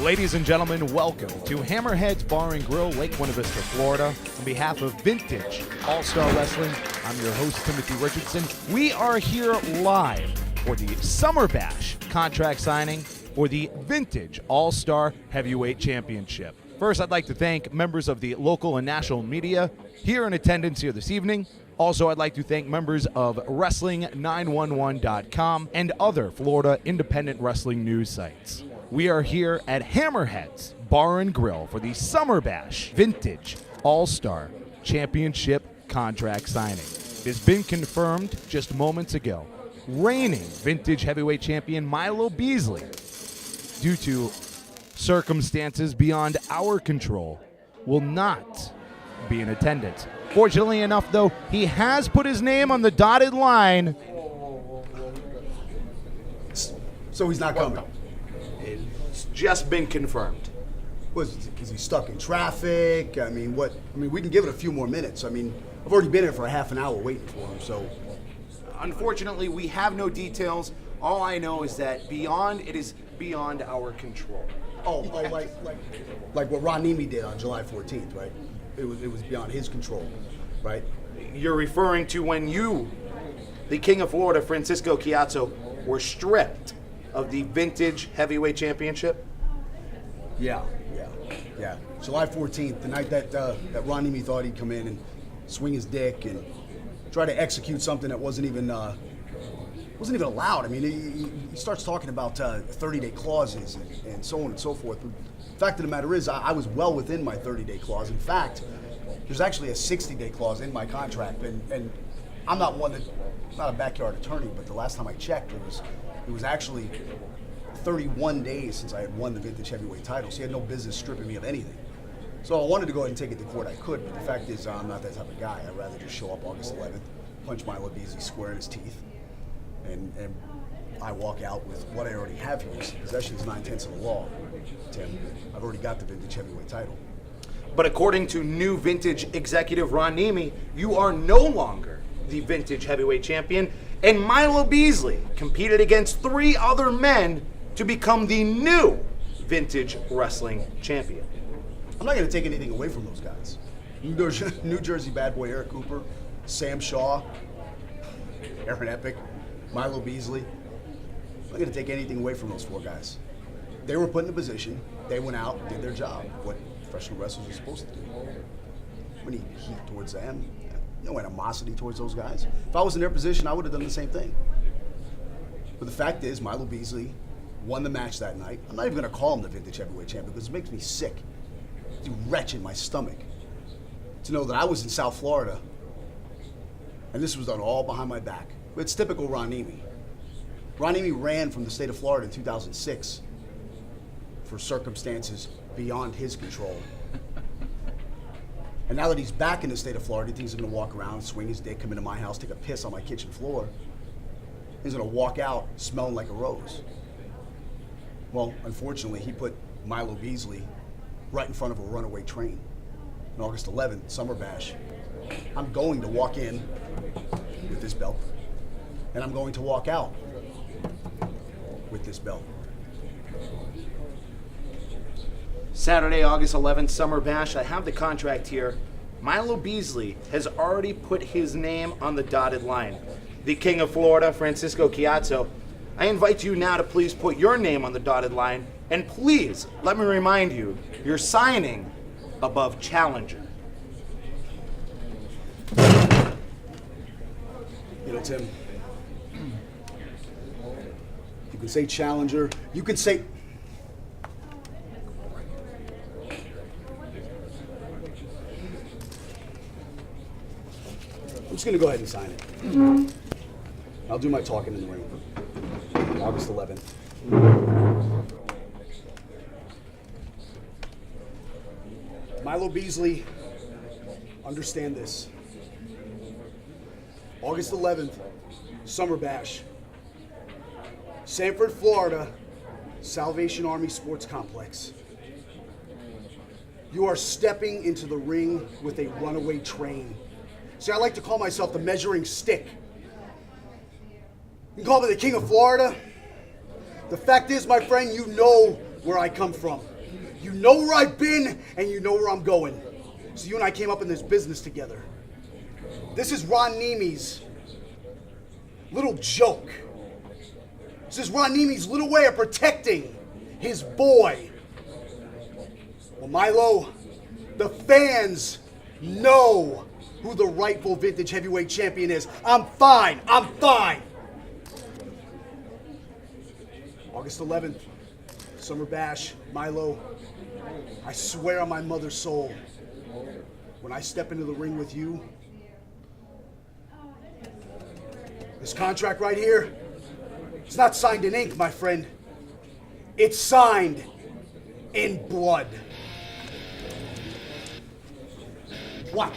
Ladies and gentlemen, welcome to Hammerheads Bar and Grill, Lake Buena Vista, Florida. On behalf of Vintage All-Star Wrestling, I'm your host, Timothy Richardson. We are here live for the SummerBash contract signing for the Vintage All-Star Heavyweight Championship. First, I'd like to thank members of the local and national media here in attendance here this evening. Also, I'd like to thank members of Wrestling911.com and other Florida independent wrestling news sites. We are here at Hammerheads Bar and Grill for the SummerBash Vintage All-Star Championship contract signing. It has been confirmed just moments ago. Reigning Vintage Heavyweight Champion Milo Beasley, due to circumstances beyond our control, will not be in attendance. Fortunately enough, though, he has put his name on the dotted line. So he's not coming? It's just been confirmed. Is he stuck in traffic? I mean, we can give it a few more minutes. I mean, I've already been here for a half an hour waiting for him, so. Unfortunately, we have no details. All I know is that it is beyond our control. Like what Ron Nemi did on July 14th, right? It was beyond his control, right? You're referring to when you, the King of Florida, Francisco Ciatso, were stripped of the Vintage Heavyweight Championship? Yeah. July 14th, the night that Ron Nemi thought he'd come in and swing his dick and try to execute something that wasn't even allowed. I mean, he starts talking about 30-day clauses and so on and so forth. But the fact of the matter is, I was well within my 30-day clause. In fact, there's actually a 60-day clause in my contract, and I'm not a backyard attorney, but the last time I checked, it was actually 31 days since I had won the Vintage Heavyweight title, so he had no business stripping me of anything. So I wanted to go ahead and take it to court. I could, but the fact is, I'm not that type of guy. I'd rather just show up August 11th, punch Milo Beasley square in his teeth, and I walk out with what I already have here. Possession is 9/10 of the law, Tim. I've already got the Vintage Heavyweight title. But according to new Vintage executive Ron Nemi, you are no longer the Vintage Heavyweight Champion, and Milo Beasley competed against 3 other men to become the new Vintage Wrestling Champion. I'm not going to take anything away from those guys. New Jersey bad boy Eric Cooper, Sam Shaw, Aaron Epic, Milo Beasley. I'm not going to take anything away from those 4 guys. They were put in a position, they went out, did their job, what professional wrestlers are supposed to do. We need heat towards them, no animosity towards those guys. If I was in their position, I would have done the same thing. But the fact is, Milo Beasley won the match that night. I'm not even going to call him the Vintage Heavyweight Champion because it makes me sick. It's a wrench in my stomach to know that I was in South Florida and this was done all behind my back. It's typical Ron Nemi. Ron Nemi ran from the state of Florida in 2006 for circumstances beyond his control. And now that he's back in the state of Florida, he thinks he's going to walk around, swing his dick, come into my house, take a piss on my kitchen floor. He's going to walk out smelling like a rose. Well, unfortunately, he put Milo Beasley right in front of a runaway train. On August 11th, SummerBash, I'm going to walk in with this belt, and I'm going to walk out with this belt. Saturday, August 11th, SummerBash. I have the contract here. Milo Beasley has already put his name on the dotted line. The King of Florida, Francisco Ciatso, I invite you now to please put your name on the dotted line, and please, let me remind you, you're signing above challenger. You know, Tim, you can say challenger, you can say... I'm just gonna go ahead and sign it. I'll do my talking in the ring. August 11th. Milo Beasley, understand this. August 11th, SummerBash. Sanford, Florida, Salvation Army Sports Complex. You are stepping into the ring with a runaway train. See, I like to call myself the measuring stick. You can call me the King of Florida. The fact is, my friend, you know where I come from. You know where I've been, and you know where I'm going. So you and I came up in this business together. This is Ron Nemes's little joke. This is Ron Nemes's little way of protecting his boy. Well, Milo, the fans know who the rightful vintage heavyweight champion is. I'm fine. I'm fine. August 11th, SummerBash, Milo. I swear on my mother's soul, when I step into the ring with you, this contract right here, it's not signed in ink, my friend. It's signed in blood. What?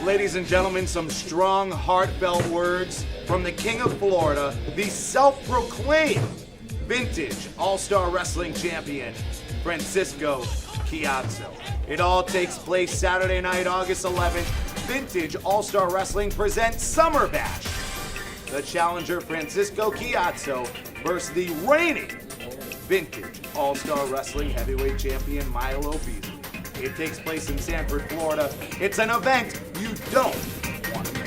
Ladies and gentlemen, some strong, heartfelt words from the King of Florida, the self-proclaimed vintage All-Star Wrestling Champion, Francisco Ciatso. It all takes place Saturday night, August 11th. Vintage All-Star Wrestling presents SummerBash. The challenger, Francisco Ciatso, versus the reigning vintage All-Star Wrestling Heavyweight Champion, Milo Beasley. It takes place in Sanford, Florida. It's an event you don't want to miss.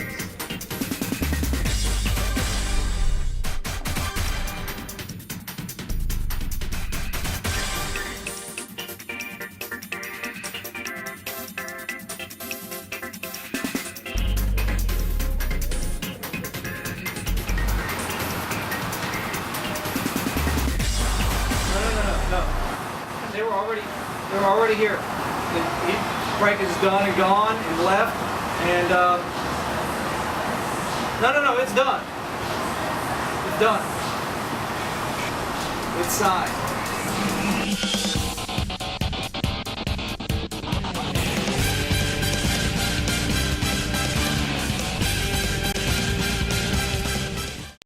No. They were already here. Frank is done and gone and left, and no, it's done. It's done. It's signed.